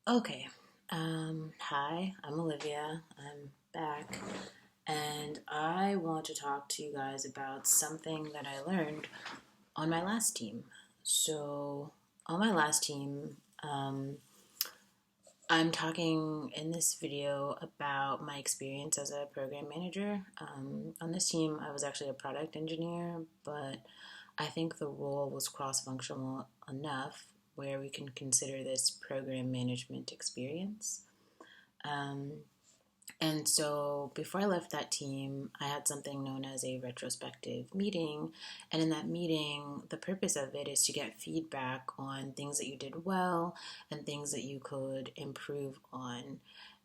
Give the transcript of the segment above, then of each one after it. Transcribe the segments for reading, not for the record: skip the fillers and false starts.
Okay. Hi, I'm Olivia. I'm back, and I want to talk to you guys about something that I learned on my last team. So, on my last team, I'm talking in this video about my experience as a program manager. On this team, I was actually a product engineer, but I think the role was cross functional enough where we can consider this program management experience. Um, and so before I left that team, I had something known as a retrospective meeting. And in that meeting, the purpose of it is to get feedback on things that you did well and things that you could improve on.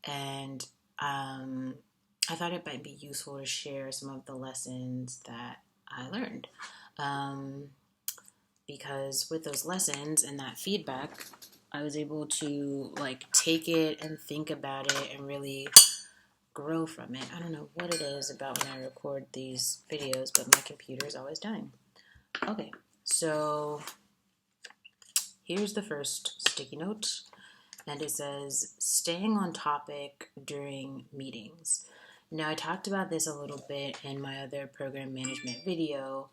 And I thought it might be useful to share some of the lessons that I learned. Um, because with those lessons and that feedback, I was able to take it and think about it and really grow from it. I don't know what it is about when I record these videos, but my computer is always dying. Okay, so here's the first sticky note, and it says staying on topic during meetings. Now, I talked about this a little bit in my other program management video,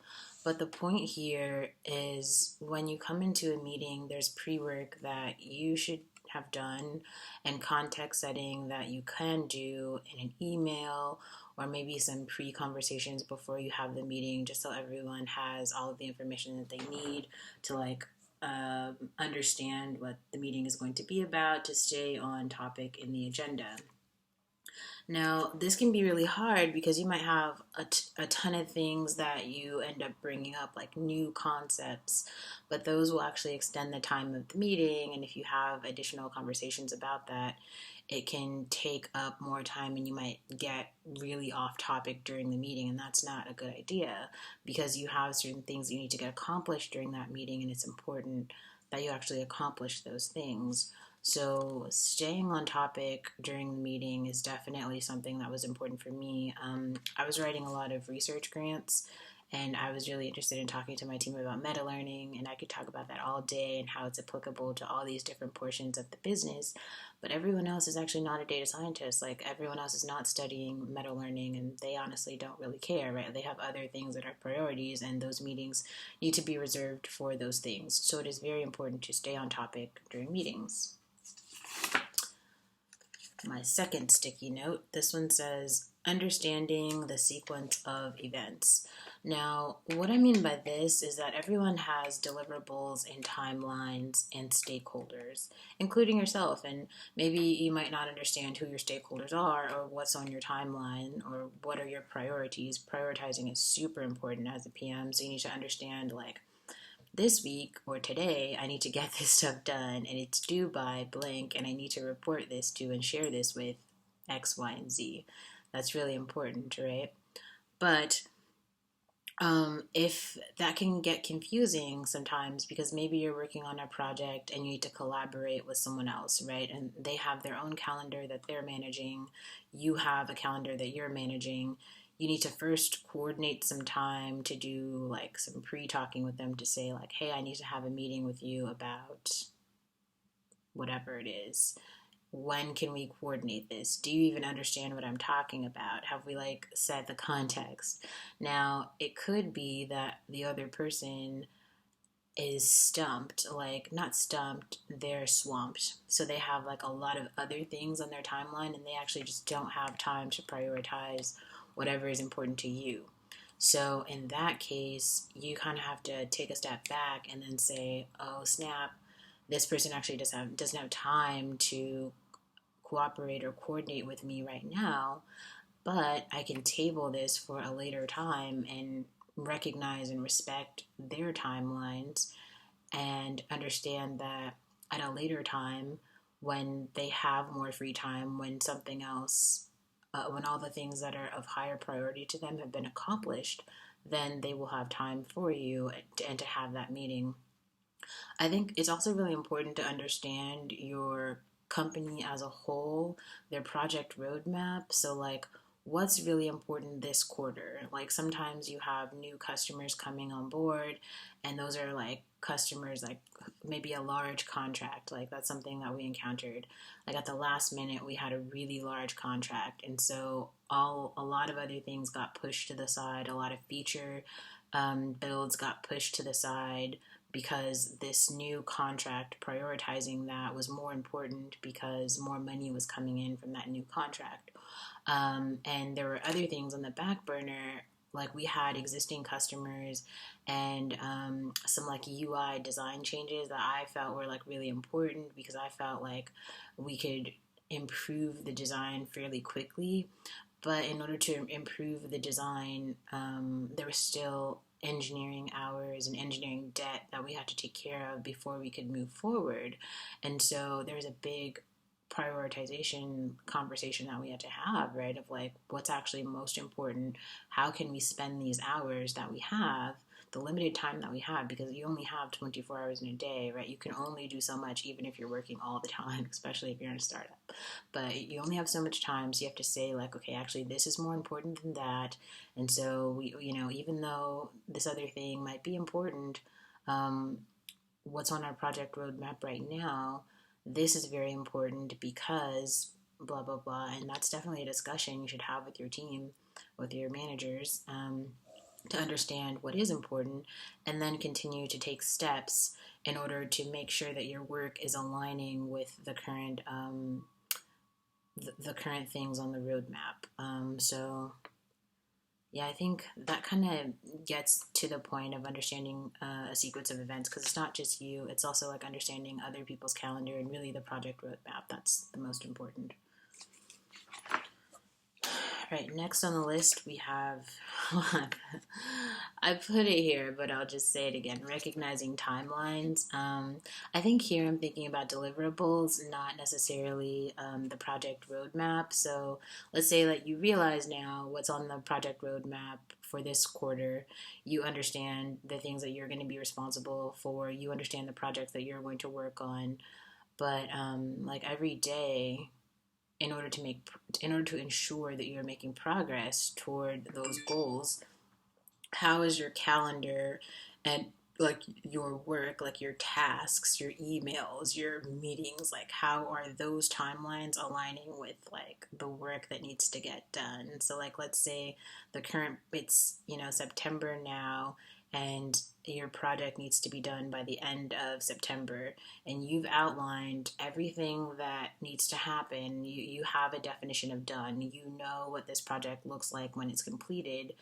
but the point here is when you come into a meeting, there's pre work that you should have done and context setting that you can do in an email or maybe some pre conversations before you have the meeting, just so everyone has all of the information that they need to understand what the meeting is going to be about to stay on topic in the agenda. Now, this can be really hard because you might have a ton of things that you end up bringing up, like new concepts, but those will actually extend the time of the meeting. And if you have additional conversations about that, it can take up more time and you might get really off topic during the meeting. And that's not a good idea because you have certain things you need to get accomplished during that meeting, and it's important that you actually accomplish those things. So, staying on topic during the meeting is definitely something that was important for me. I was writing a lot of research grants, and I was really interested in talking to my team about meta learning, and I could talk about that all day and how it's applicable to all these different portions of the business. But everyone else is actually not a data scientist. Like, everyone else is not studying meta learning, and they honestly don't really care, right? They have other things that are priorities, and those meetings need to be reserved for those things. So, it is very important to stay on topic during meetings. My second sticky note, this one says understanding the sequence of events. Now, what I mean by this is that everyone has deliverables and timelines and stakeholders, including yourself. And maybe you might not understand who your stakeholders are or what's on your timeline or what are your priorities. Prioritizing is super important as a PM, so you need to understand this week or today, I need to get this stuff done and it's due by blank, and I need to report this to and share this with X, Y, and Z. That's really important, right? But if that can get confusing sometimes because maybe you're working on a project and you need to collaborate with someone else, right? And they have their own calendar that they're managing. You have a calendar that you're managing. You need to first coordinate some time to do some pre-talking with them to say hey, I need to have a meeting with you about whatever it is. When can we coordinate this? Do you even understand what I'm talking about? Have we set the context? Now, it could be that the other person is stumped, not stumped, they're swamped. So they have a lot of other things on their timeline and they actually just don't have time to prioritize whatever is important to you. So in that case, you kind of have to take a step back and then say, oh snap, this person actually doesn't have time to cooperate or coordinate with me right now, but I can table this for a later time and recognize and respect their timelines and understand that at a later time, when they have more free time, when something else, when all the things that are of higher priority to them have been accomplished, then they will have time for you and to have that meeting. I think it's also really important to understand your company as a whole, their project roadmap. So, what's really important this quarter. Like sometimes you have new customers coming on board, and those are like customers like maybe a large contract. Like that's something that we encountered. Like at the last minute, we had a really large contract, and so a lot of other things got pushed to the side. A lot of feature builds got pushed to the side because this new contract, prioritizing that was more important because more money was coming in from that new contract. And there were other things on the back burner, like we had existing customers and some like UI design changes that I felt were like really important because I felt like we could improve the design fairly quickly. But in order to improve the design, there was still engineering hours and engineering debt that we had to take care of before we could move forward. And so there was a big prioritization conversation that we had to have, right? Of like, what's actually most important? How can we spend these hours that we have, the limited time that we have, because you only have 24 hours in a day, right? You can only do so much, even if you're working all the time, especially if you're in a startup. But you only have so much time, so you have to say, like, okay, actually, this is more important than that. And so, even though this other thing might be important, what's on our project roadmap right now, this is very important because blah, blah, blah. And that's definitely a discussion you should have with your team, with your managers, to understand what is important and then continue to take steps in order to make sure that your work is aligning with the current the current things on the roadmap. So yeah, I think that kind of gets to the point of understanding a sequence of events because it's not just you, it's also like understanding other people's calendar and really the project roadmap. That's the most important. All right, next on the list we have, I put it here, but I'll just say it again, recognizing timelines. I think here I'm thinking about deliverables, not necessarily the project roadmap. So let's say that you realize now what's on the project roadmap for this quarter. You understand the things that you're going to be responsible for. You understand the projects that you're going to work on. But like every day, in order to ensure that you're making progress toward those goals, how is your calendar and like your work, like your tasks, your emails, your meetings, like how are those timelines aligning with like the work that needs to get done? So like let's say it's September now and your project needs to be done by the end of September and you've outlined everything that needs to happen. You have a definition of done. You know what this project looks like when it's completed.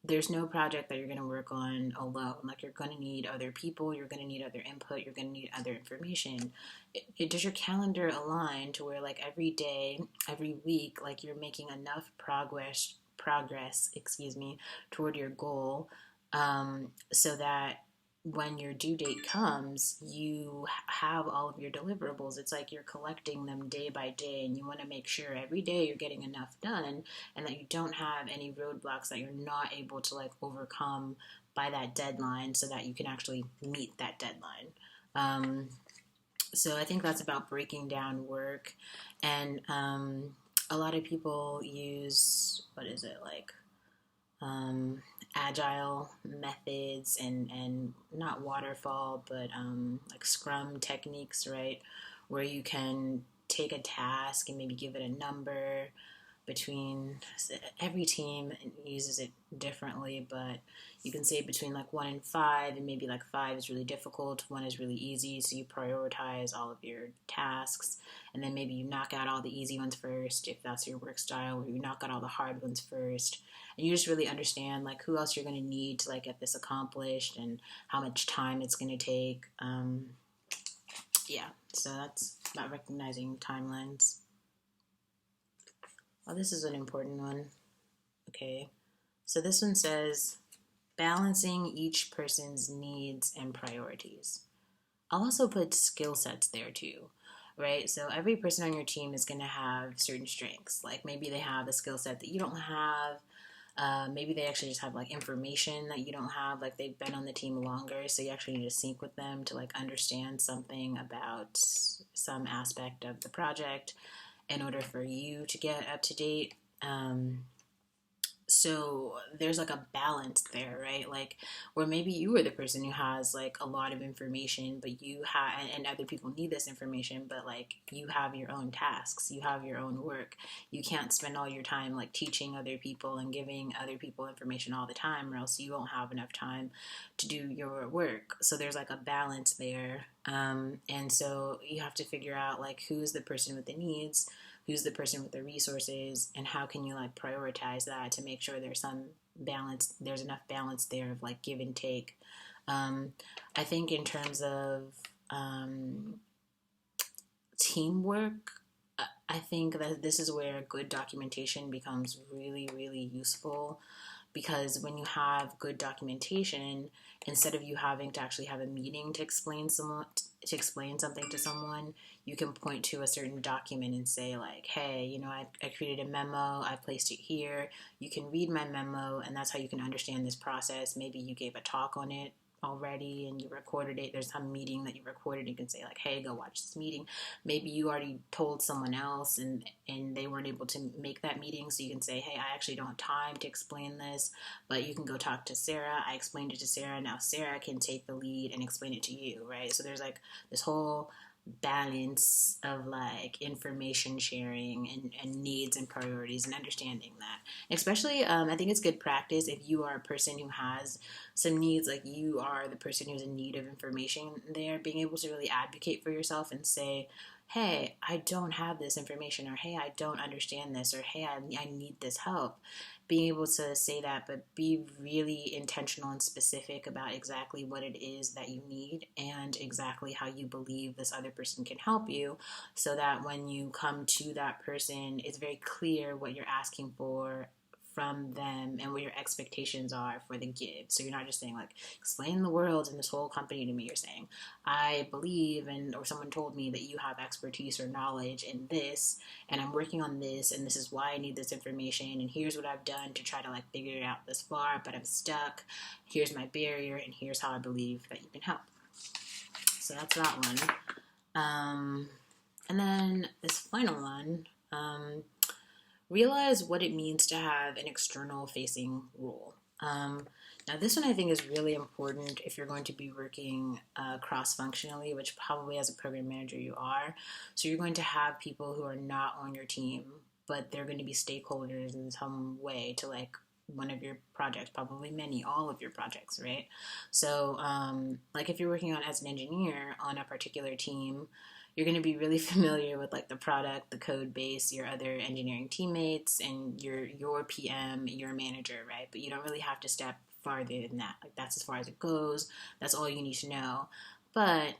There's no project that you're going to work on alone. Like you're going to need other people, you're going to need other input, you're going to need other information. Does your calendar align to where like every day, every week, like you're making enough progress, toward your goal, so that when your due date comes, you have all of your deliverables. It's like you're collecting them day by day, and you want to make sure every day you're getting enough done and that you don't have any roadblocks that you're not able to like overcome by that deadline so that you can actually meet that deadline. So I think that's about breaking down work. And a lot of people use, agile methods and not waterfall, but like scrum techniques, right? Where you can take a task and maybe give it a number. Every team uses it differently, but you can say between like 1 and 5, and maybe like 5 is really difficult, 1 is really easy, so you prioritize all of your tasks, and then maybe you knock out all the easy ones first if that's your work style, or you knock out all the hard ones first, and you just really understand like who else you're going to need to like get this accomplished and how much time it's going to take. So that's about recognizing timelines. Oh, this is an important one. Okay, so this one says balancing each person's needs and priorities. I'll also put skill sets there too, right? So every person on your team is going to have certain strengths. Like maybe they have a skill set that you don't have. Maybe they actually just have like information that you don't have. Like they've been on the team longer, so you actually need to sync with them to like understand something about some aspect of the project in order for you to get up to date. So there's like a balance there, right? Like, where maybe you are the person who has like a lot of information, but you have, and other people need this information, but like you have your own tasks, you have your own work. You can't spend all your time like teaching other people and giving other people information all the time, or else you won't have enough time to do your work. So there's like a balance there. And so you have to figure out like who's the person with the needs, who's the person with the resources, and how can you like prioritize that to make sure there's some balance, there's enough balance there of like give and take. um, I think in terms of um, teamwork, I think that this is where good documentation becomes really, really useful, because when you have good documentation, instead of you having to actually have a meeting to explain something to someone, you can point to a certain document and say like, hey, I created a memo, I placed it here, you can read my memo, and that's how you can understand this process. Maybe you gave a talk on it already and you recorded it, there's some meeting that you recorded, you can say like, hey, go watch this meeting. Maybe you already told someone else and they weren't able to make that meeting, so you can say, hey, I actually don't have time to explain this, but you can go talk to Sarah. I explained it to Sarah, now Sarah can take the lead and explain it to you, right? So there's like this whole balance of like information sharing and needs and priorities and understanding that. Especially, I think it's good practice if you are a person who has some needs, like you are the person who's in need of information there, being able to really advocate for yourself and say, hey, I don't have this information, or hey, I don't understand this, or hey, I need this help. Being able to say that, but be really intentional and specific about exactly what it is that you need and exactly how you believe this other person can help you, so that when you come to that person, it's very clear what you're asking for from them and what your expectations are for the give. So you're not just saying like, explain the world and this whole company to me. You're saying, I believe, and or someone told me that you have expertise or knowledge in this, and I'm working on this, and this is why I need this information, and here's what I've done to try to like figure it out this far, but I'm stuck. Here's my barrier, and here's how I believe that you can help. So that's that one. And then this final one, realize what it means to have an external facing role. Now, this one I think is really important if you're going to be working cross functionally, which probably as a program manager you are. So you're going to have people who are not on your team, but they're going to be stakeholders in some way to like one of your projects, probably many, all of your projects, right? So, like if you're working on as an engineer on a particular team, you're going to be really familiar with like the product, the code base, your other engineering teammates, and your PM, your manager, right? But you don't really have to step farther than that. Like that's as far as it goes. That's all you need to know. But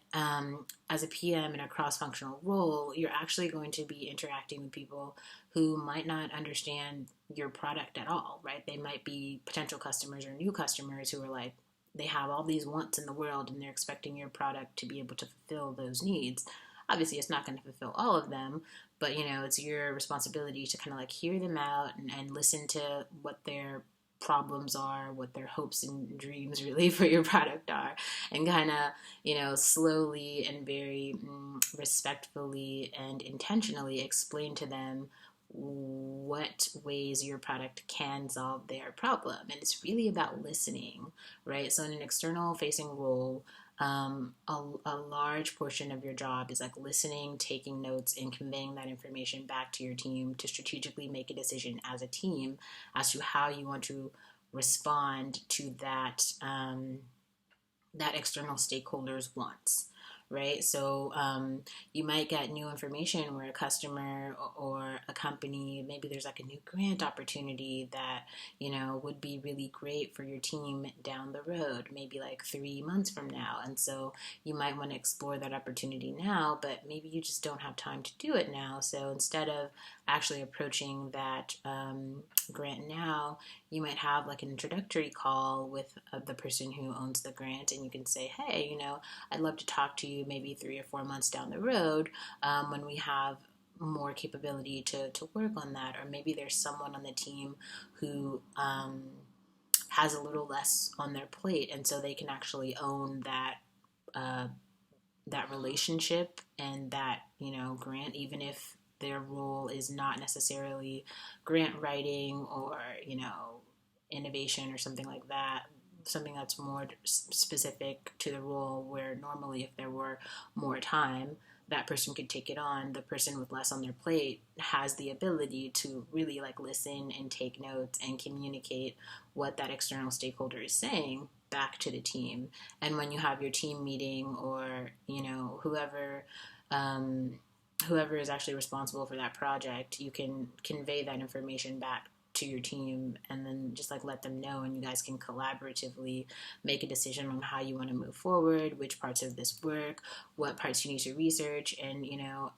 as a PM in a cross-functional role, you're actually going to be interacting with people who might not understand your product at all, right? They might be potential customers or new customers who are like, they have all these wants in the world and they're expecting your product to be able to fulfill those needs. Obviously, it's not going to fulfill all of them, but it's your responsibility to kind of like hear them out and listen to what their problems are, what their hopes and dreams really for your product are, and kind of, slowly and very respectfully and intentionally explain to them what ways your product can solve their problem. And it's really about listening, right? So in an external facing role, a large portion of your job is like listening, taking notes, and conveying that information back to your team to strategically make a decision as a team as to how you want to respond to that external stakeholders' wants. Right, so you might get new information where a customer or a company, maybe there's like a new grant opportunity that would be really great for your team down the road, maybe like 3 months from now, and so you might want to explore that opportunity now, but maybe you just don't have time to do it now. So instead of actually approaching that grant now, you might have like an introductory call with the person who owns the grant, and you can say, hey, I'd love to talk to you maybe 3 or 4 months down the road when we have more capability to work on that. Or maybe there's someone on the team who has a little less on their plate, and so they can actually own that relationship and that grant, even if their role is not necessarily grant writing or, innovation or something like that, something that's more specific to the role, where normally if there were more time, that person could take it on. The person with less on their plate has the ability to really like listen and take notes and communicate what that external stakeholder is saying back to the team. And when you have your team meeting, or whoever is actually responsible for that project, you can convey that information back to your team, and then just like let them know, and you guys can collaboratively make a decision on how you want to move forward, which parts of this work, what parts you need to research. And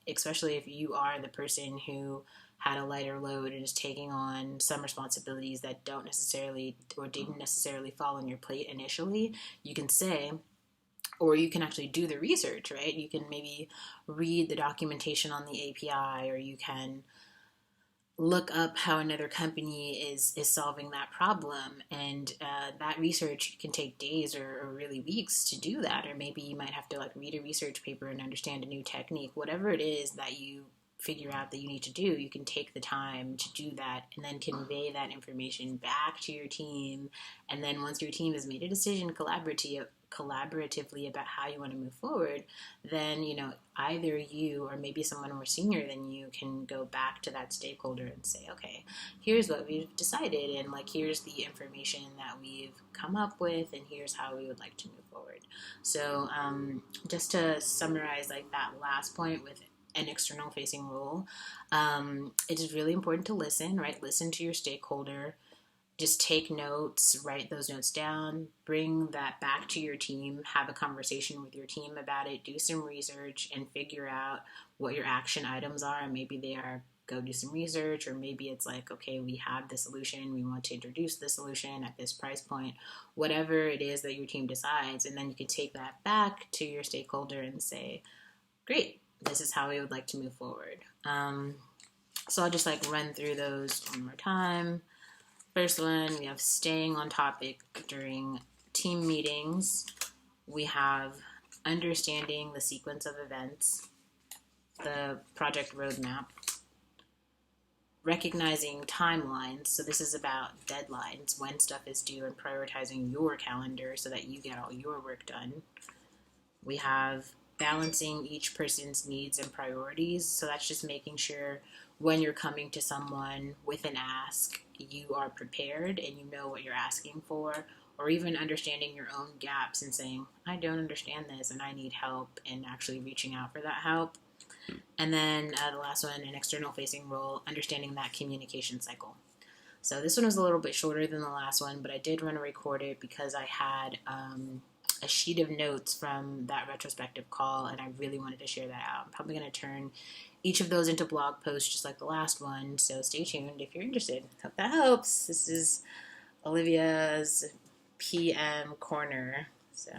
especially if you are the person who had a lighter load and is taking on some responsibilities that don't necessarily or didn't necessarily fall on your plate initially, you can say, or you can actually do the research, right? You can maybe read the documentation on the API, or you can look up how another company is solving that problem. And that research can take days or really weeks to do that. Or maybe you might have to like read a research paper and understand a new technique. Whatever it is that you figure out that you need to do, you can take the time to do that and then convey that information back to your team. And then once your team has made a decision collaboratively about how you want to move forward, then either you or maybe someone more senior than you can go back to that stakeholder and say, okay, here's what we've decided, and like here's the information that we've come up with, and here's how we would like to move forward. So just to summarize like that last point with an external facing role, it is really important to listen, right? Listen to your stakeholder. Just take notes, write those notes down, bring that back to your team, have a conversation with your team about it, do some research, and figure out what your action items are. And maybe they are go do some research, or maybe it's like, okay, we have the solution, we want to introduce the solution at this price point, whatever it is that your team decides. And then you can take that back to your stakeholder and say, great, this is how we would like to move forward. So I'll just like run through those one more time. First one, we have staying on topic during team meetings. We have understanding the sequence of events, the project roadmap, recognizing timelines. So this is about deadlines, when stuff is due, and prioritizing your calendar so that you get all your work done. We have balancing each person's needs and priorities. So that's just making sure when you're coming to someone with an ask, you are prepared and you know what you're asking for, or even understanding your own gaps and saying, I don't understand this and I need help, and actually reaching out for that help. And then the last one, an external facing role, understanding that communication cycle. So this one was a little bit shorter than the last one, but I did want to record it because I had a sheet of notes from that retrospective call, and I really wanted to share that out. I'm probably going to turn each of those into blog posts just like the last one, so stay tuned if you're interested. Hope that helps. This is Olivia's PM Corner. So